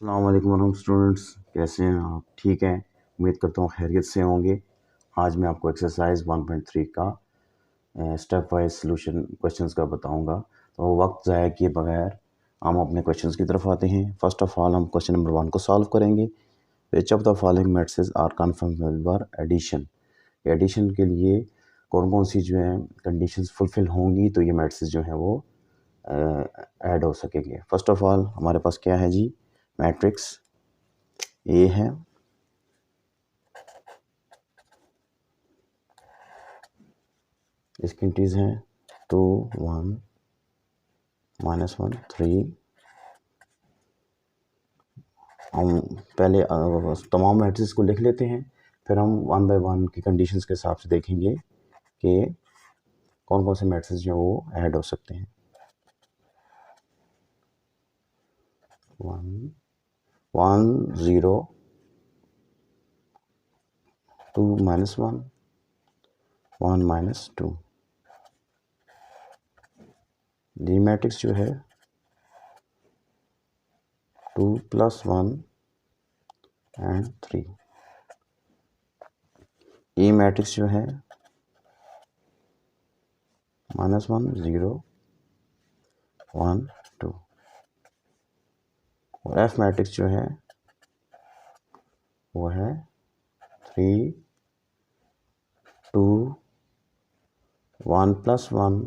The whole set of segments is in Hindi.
अस्सलाम वालेकुम स्टूडेंट्स, कैसे हैं आप? ठीक हैं, उम्मीद करता हूँ खैरियत से होंगे। आज मैं आपको एक्सरसाइज 1.3 का स्टेप वाइज सॉल्यूशन क्वेश्चंस का बताऊंगा। तो वक्त ज़ाया किए बगैर हम अपने क्वेश्चंस की तरफ आते हैं। फर्स्ट ऑफ ऑल हम क्वेश्चन नंबर 1 को सॉल्व करेंगे। Which of the following matrices are conformable for addition. Addition के लिए कौन कौन सी जो है कंडीशंस फुलफिल होंगी तो ये मैट्रिसेस जो है वो ऐड हो सकेंगे। फर्स्ट ऑफ ऑल हमारे पास क्या है जी, मैट्रिक्स ए है, इसकी इंटीज हैं 2 1 -1 3। हम पहले तमाम मैट्रिक्स को लिख लेते हैं, फिर हम 1 बाय 1 की कंडीशंस के हिसाब से देखेंगे कि कौन कौन से मैट्रिक्स जो वो ऐड हो सकते हैं। 1 1 0 2 -1 1 -2। डी मैट्रिक्स जो है 2 +1 एंड 3। ई मैट्रिक्स जो है -1 0 1 2। और एफ मैट्रिक्स जो है वो है 3 2 1 +1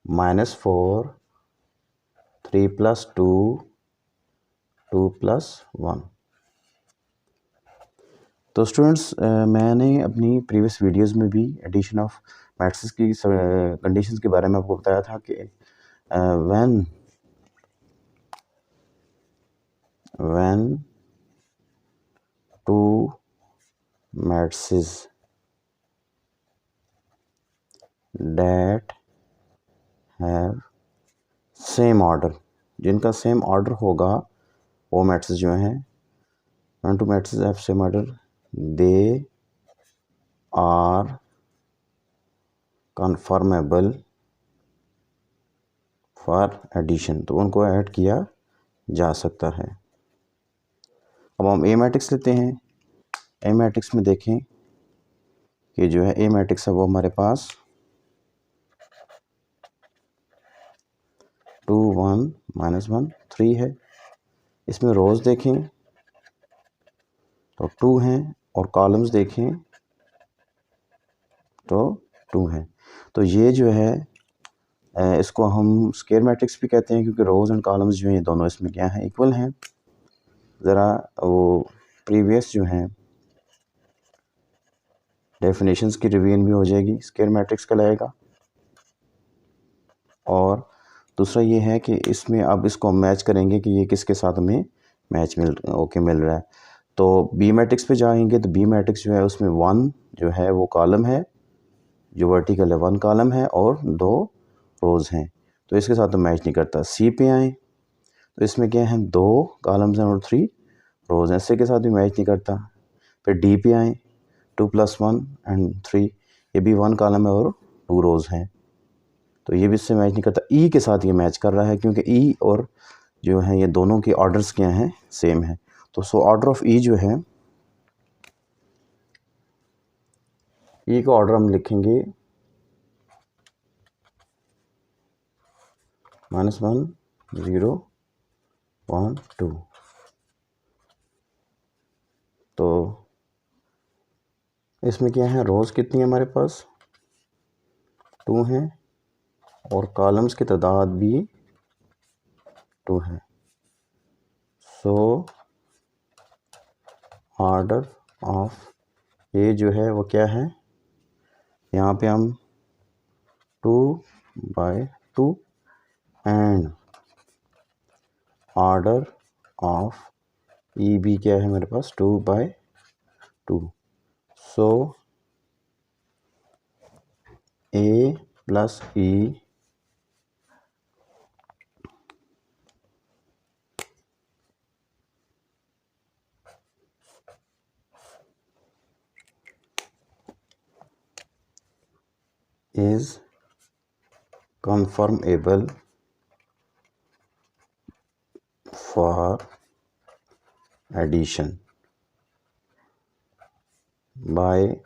-4 3 + 2 2 + 1। तो स्टूडेंट्स, मैंने अपनी प्रीवियस वीडियोस में भी एडिशन ऑफ मैट्रिक्स की कंडीशंस के बारे में आपको बताया था कि when two matrices that have same order, जिनका सेम ऑर्डर होगा वो मैट्रिक्स जो हैं, when two matrices have same order they are conformable for addition, तो उनको ऐड किया जा सकता है। अब हम ए मैट्रिक्स लेते हैं। ए मैट्रिक्स में देखें कि जो है ए मैट्रिक्स है वो हमारे पास 2 1 -1 3 है। इसमें रोज देखें तो 2 हैं और कॉलम्स देखें तो 2 हैं। तो ये जो है इसको हम स्क्वायर मैट्रिक्स भी कहते हैं, क्योंकि रोज एंड कॉलम्स जो हैं ये दोनों इसमें क्या हैं, इक्वल हैं। ज़रा वो प्रीवियस जो हैं डेफिनेशंस की रिवीजन भी हो जाएगी। स्क्वायर मैट्रिक्स कहलाएगा। और दूसरा ये है कि इसमें अब इसको हम मैच करेंगे कि ये किसके साथ हमें मैच मिल रहा है। तो बी मैट्रिक्स पे जाएंगे तो बी मैट्रिक्स जो है उसमें 1 जो है वो कॉलम है, जो वर्टिकल है 1 कॉलम है और 2 रोज़ हैं, तो इसके साथ तो मैच नहीं करता। सी पे आए तो इसमें क्या है, 2 कॉलम्स हैं और 3 रोज़ हैं, इससे के साथ भी मैच नहीं करता। फिर डी पे आए 2 + 1 एंड 3, ये भी 1 कॉलम है और 2 रोज़ हैं, तो ये भी इससे मैच नहीं करता। ई के साथ ये मैच कर रहा है, क्योंकि ई और जो है ये दोनों के ऑर्डर्स क्या हैं, सेम है। तो सो ऑर्डर ऑफ ई जो है, ई का ऑर्डर हम लिखेंगे -1 0 1 2। तो इसमें क्या है, रोज़ कितनी है हमारे पास, 2 हैं और कॉलम्स की तादाद भी 2 है। सो ऑर्डर ऑफ ए जो है वो क्या है, यहाँ पे हम 2/2 एंड ऑर्डर ऑफ ई भी क्या है मेरे पास 2/2। So A plus E is confirmable for addition by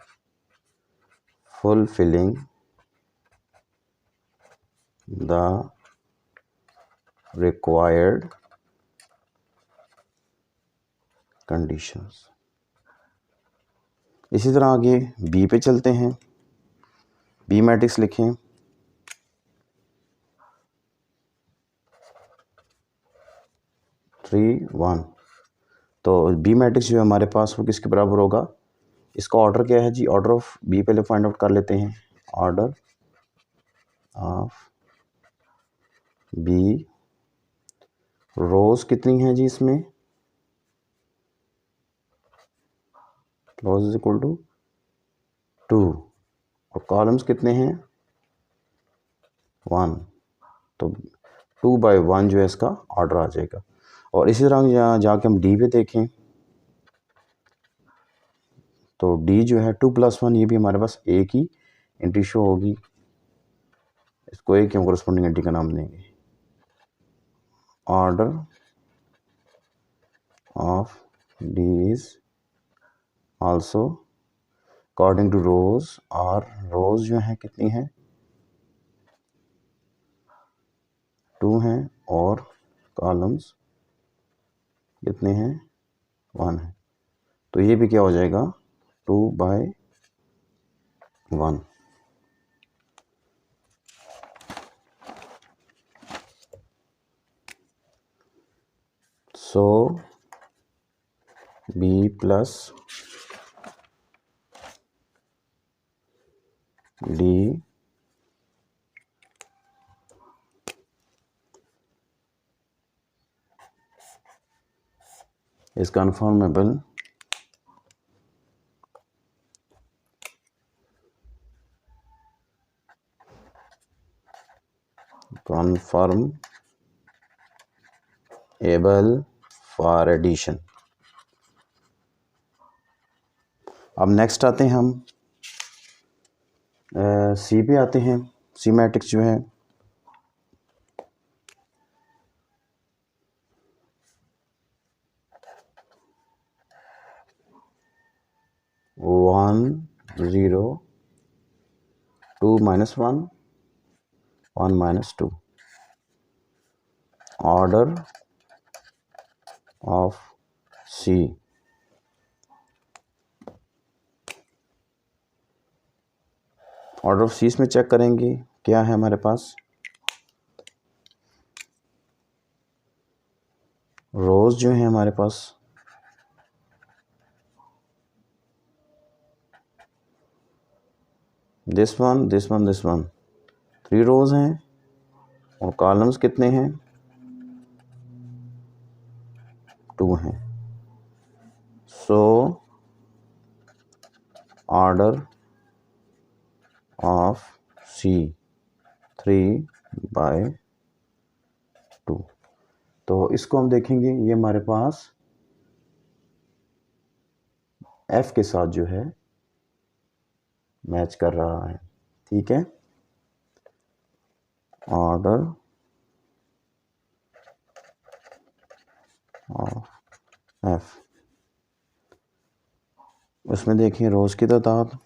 fulfilling the required conditions। इसी तरह आगे बी पे चलते हैं। बी मैट्रिक्स लिखें। Three one. तो बी मैट्रिक्स जो है हमारे पास वो किसके बराबर होगा? इसका ऑर्डर क्या है जी? ऑर्डर ऑफ बी पहले फाइंड आउट कर लेते हैं। ऑर्डर ऑफ बी, रोज कितनी है जी इसमें? रोज इज इक्वल टू 2 और कॉलम्स कितने हैं? 1। तो 2/1 जो है इसका ऑर्डर आ जाएगा। और इसी तरह यहाँ जाके हम डी पे देखें तो डी जो है 2+1, ये भी हमारे पास एक ही एंट्री शो होगी। इसको एक हम कोरस्पोंडिंग एंट्री का नाम देंगे। Order of D is also according to rows, और रोज जो है कितनी है? 2 हैं और कॉलम्स कितने हैं? 1 है। तो ये भी क्या हो जाएगा? 2/1। So B plus D is conformable for addition। अब नेक्स्ट आते हैं हम सी पे आते हैं। सी मैट्रिक्स जो है 1 0 2 -1 1 -2। Order of C, order of C में चेक करेंगे क्या है हमारे पास। रोज जो है हमारे पास दिस वन 3 रोज हैं और कॉलम्स कितने हैं? 2 हैं। सो ऑर्डर ऑफ सी 3/2। तो इसको हम देखेंगे, ये हमारे पास एफ के साथ जो है मैच कर रहा है। ठीक है, ऑर्डर ऑफ एफ, उसमें देखिए रोज की तादाद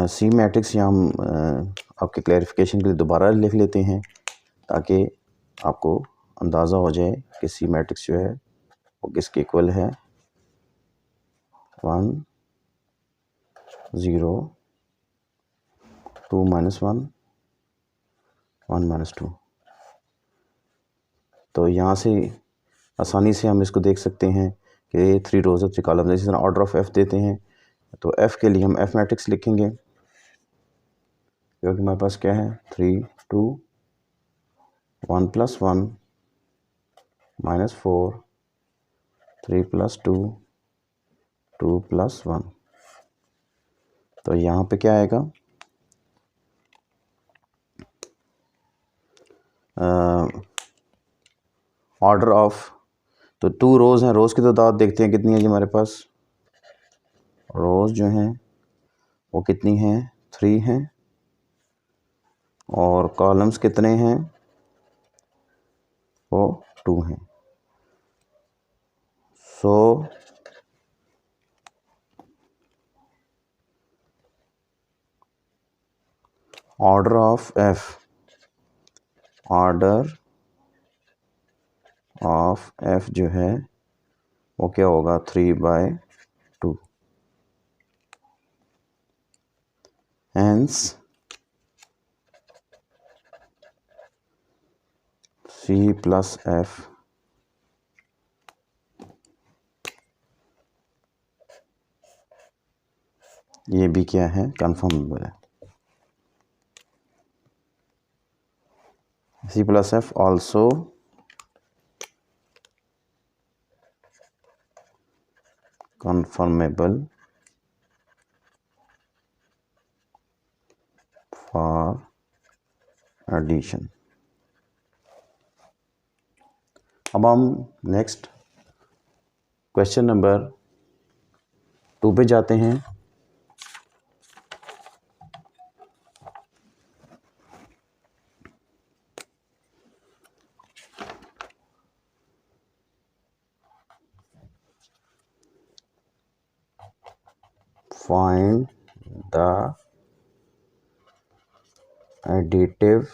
सी मैट्रिक्स यहाँ हम आपके क्लैरिफिकेशन के लिए दोबारा लिख लेते हैं ताकि आपको अंदाज़ा हो जाए कि सी मैट्रिक्स जो है वो किसके इक्वल है। 1 0 2 -1 1 -2। तो यहाँ से आसानी से हम इसको देख सकते हैं कि 3 रोज और 3 कॉलम। इसी तरह ऑर्डर ऑफ एफ देते हैं तो एफ के लिए हम एफ मैट्रिक्स लिखेंगे, क्योंकि हमारे पास क्या है 3 2 1 + 1 -4 3 + 2 2 + 1। तो यहाँ पे क्या आएगा? ऑर्डर ऑफ तो 2 रोज़ हैं, रोज़ की तादाद देखते हैं कितनी है जी हमारे पास। रोज़ जो हैं वो कितनी हैं, 3 हैं, और कॉलम्स कितने हैं, वो 2 हैं। सो ऑर्डर ऑफ एफ जो है वो क्या होगा, 3/2। हेंस C प्लस F ये भी क्या है, कन्फर्मेबल है। C plus F also confirmable for addition। अब हम नेक्स्ट क्वेश्चन नंबर 2 पे जाते हैं। Find the additive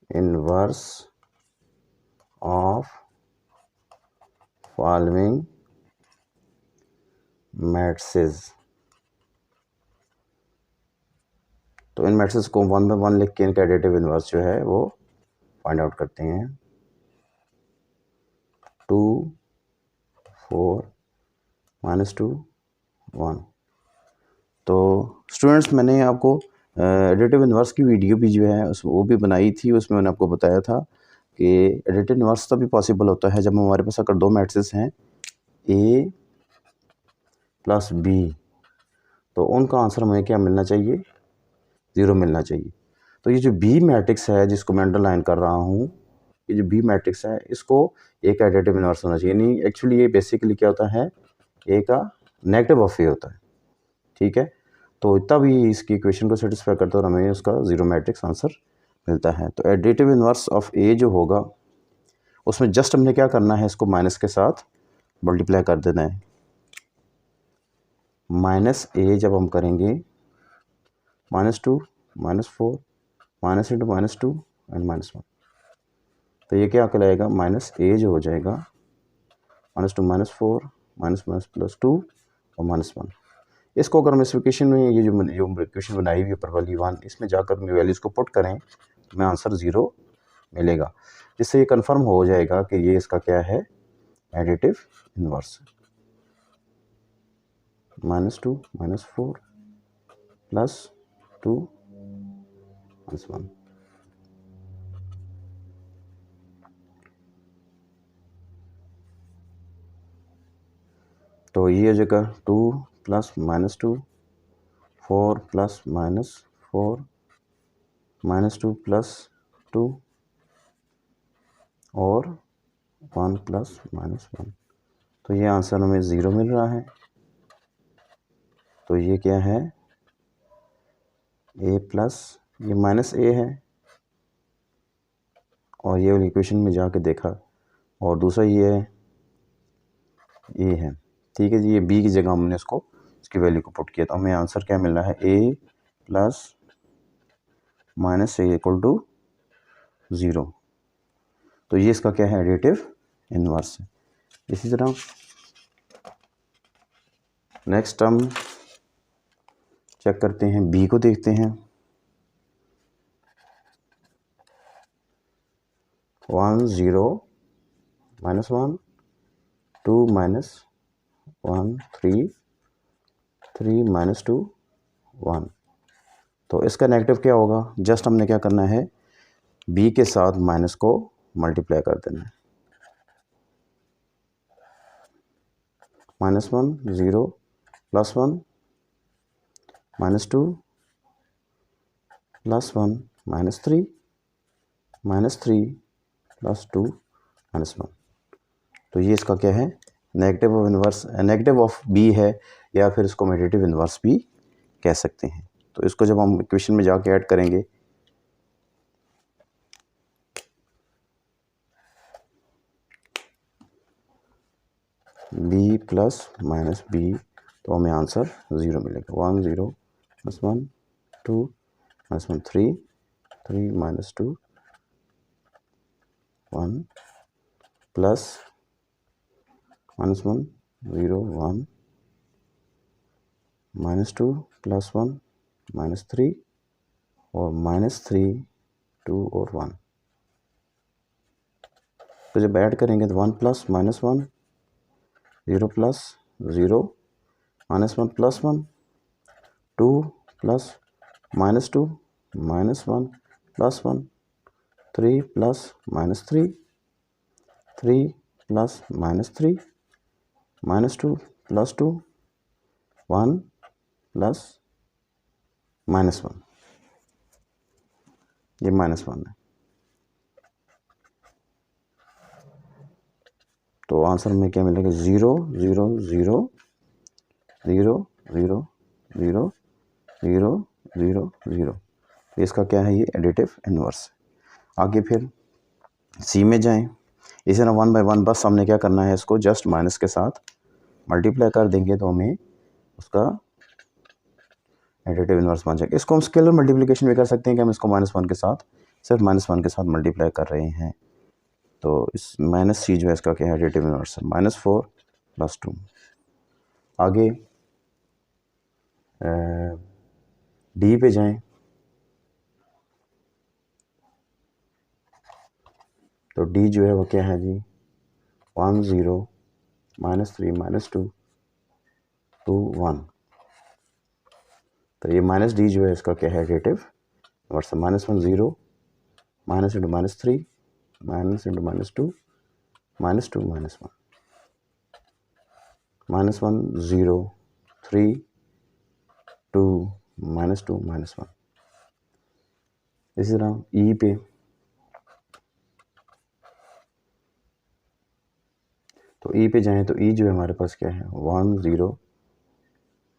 inverse of following matrices। तो इन मैट्रिसेस को 1 बाय 1 लिख के इनका एडिटिव इनवर्स जो है वो फाइंड आउट करते हैं। 2 4 -2 1। तो स्टूडेंट्स मैंने आपको एडिटिव इनवर्स की वीडियो भी जो है उस वो भी बनाई थी, उसमें मैंने आपको बताया था कि एडिटिव इनवर्स तभी पॉसिबल होता है जब हमारे पास अगर 2 मैट्रिसेस हैं A प्लस B, तो उनका आंसर हमें क्या मिलना चाहिए, 0 मिलना चाहिए। तो ये जो B मैट्रिक्स है जिसको मैं अंडरलाइन कर रहा हूँ, ये जो B मैट्रिक्स है इसको एक एडिटिव इनवर्स होना चाहिए। यानी एक्चुअली ये बेसिकली क्या होता है, A का नेगेटिव ऑफ A होता है, ठीक है। तो तभी इसकी इक्वेशन को सेटिस्फाई करता है और हमें उसका 0 मैट्रिक्स आंसर मिलता है। तो एडिटिव इनवर्स ऑफ A जो होगा उसमें जस्ट हमने क्या करना है, इसको माइनस के साथ मल्टीप्लाई कर देना है। -A जब हम करेंगे -2 -4 माइनस इंटू -2 एंड -1, तो ये क्या कहलाएगा, -A जो हो जाएगा -2 -4 -+2 और -1। इसको अगर हम इस इक्वेशन में ये जो इक्वेशन बनाई हुई है ऊपर वाली 1, इसमें जाकर अपनी वैल्यूज़ को पुट करें तो हमें आंसर 0 मिलेगा, जिससे ये कंफर्म हो जाएगा कि ये इसका क्या है, एडिटिव इनवर्स। -2 -4 +2 -1। तो ये हो जाएगा 2 + -2 4 + -4 -2 + 2 और 1 + -1। तो ये आंसर हमें 0 मिल रहा है। तो ये क्या है, A प्लस ये -A है, और ये वाली इक्वेशन में जाके देखा, और दूसरा ये है A है, ठीक है जी। ये B की जगह हमने इसको इसकी वैल्यू को पुट किया, तो हमें आंसर क्या मिल रहा है, A प्लस -A = 0। तो ये इसका क्या है, एडिटिव इनवर्स है। इसी तरह नेक्स्ट हम चेक करते हैं, B को देखते हैं। 1 0 -1 2 -1 3 3 -2 1। तो इसका नेगेटिव क्या होगा, जस्ट हमने क्या करना है, B के साथ माइनस को मल्टीप्लाई कर देना है। -1 0 +1 -2 +1 -3 -3 +2 -1। तो ये इसका क्या है, negative of inverse, negative of B है, या फिर इसको हम एडिटिव इन्वर्स भी कह सकते हैं। तो इसको जब हम इक्वेशन में जाके ऐड करेंगे b प्लस माइनस बी, तो हमें आंसर 0 मिलेगा। 1 0 -1 2 -1 3 3 -2 1 प्लस -1 0 1 -2 +1 -3 और -3 2 और 1। तो जब ऐड करेंगे तो 1 plus -1 0 plus 0 -1 +1 2 plus -2 -1 +1 3 plus -3 3 plus -3 -2 +2 1 plus -1, ये -1 है। तो आंसर में क्या मिलेगा, 0 0 0 0 0 0 0 0 0। इसका क्या है, ये एडिटिव इन्वर्स। आगे फिर सी में जाएं, इसी तरह 1 बाय 1 बस हमने क्या करना है, इसको जस्ट माइनस के साथ मल्टीप्लाई कर देंगे तो हमें उसका एडिटिव इन्वर्स बन जाएगा। इसको हम स्केलर मल्टीप्लिकेशन भी कर सकते हैं कि हम इसको -1 के साथ, सिर्फ -1 के साथ मल्टीप्लाई कर रहे हैं। तो इस माइनस सी जो है इसका क्या है, एडिटिव इन्वर्स है, -4 + 2। आगे डी पे जाएं, तो डी जो है वो क्या है जी, 1 0 -3 -2 2 1। तो ये माइनस डी जो है इसका क्या है, एडिटिव इन्वर्स है। -1 0 -3 -2 -2 -1 -1 0 3 2 -2 -1। इसी तरह ई पे, तो ई पे जाएं तो ई जो है हमारे पास क्या है, 1 0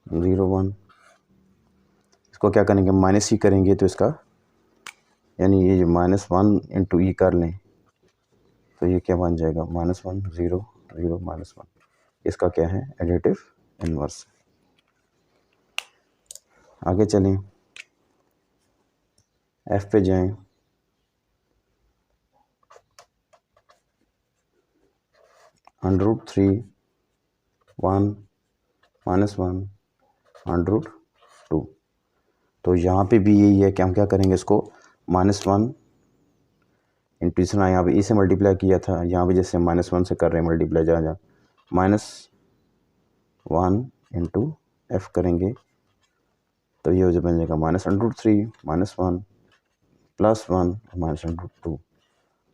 0 1। इसको क्या करेंगे, माइनस ही करेंगे तो इसका, यानी ये जो -1 इंटू ई कर लें तो ये क्या बन जाएगा, -1 0 0 -1। इसका क्या है, एडिटिव इन्वर्स। आगे चलें, एफ पे जाएं, √3 1 -1 √2। तो यहाँ पे भी यही है कि हम क्या करेंगे, इसको -1 इंटू, इसना यहाँ पे ई से मल्टीप्लाई किया था, यहाँ पे जैसे -1 से कर रहे हैं मल्टीप्लाई, जहाँ जहाँ -1 इंटू एफ करेंगे तो ये हो बन जाएगा -√3 -1 +1 -√2।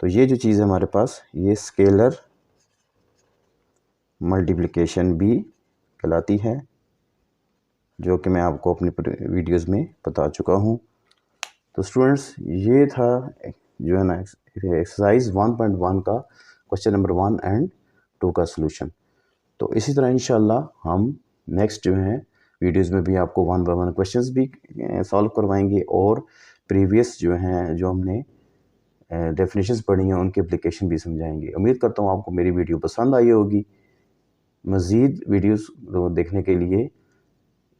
तो ये जो चीज़ है हमारे पास, ये स्केलर मल्टीप्लिकेशन भी कहलाती है, जो कि मैं आपको अपनी वीडियोस में बता चुका हूँ। तो स्टूडेंट्स, ये था जो है ना एक्सरसाइज 1.1 का क्वेश्चन नंबर 1 एंड 2 का सलूशन। तो इसी तरह इंशाल्लाह हम नेक्स्ट जो है वीडियोस में भी आपको 1 बाय 1 क्वेश्चंस भी सॉल्व करवाएंगे, और प्रीवियस जो हैं, जो हमने डेफिनेशंस पढ़ी हैं, उनके एप्लीकेशन भी समझाएंगे। उम्मीद करता हूँ आपको मेरी वीडियो पसंद आई होगी। मज़ीद वीडियोस देखने के लिए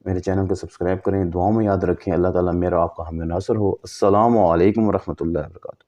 मेरे चैनल को सब्सक्राइब करें। दुआओं में याद रखें। अल्लाह ताला मेरा आपका हम नासर हो। अस्सलामु अलैकुम व रहमतुल्लाहि व बरकातुहू।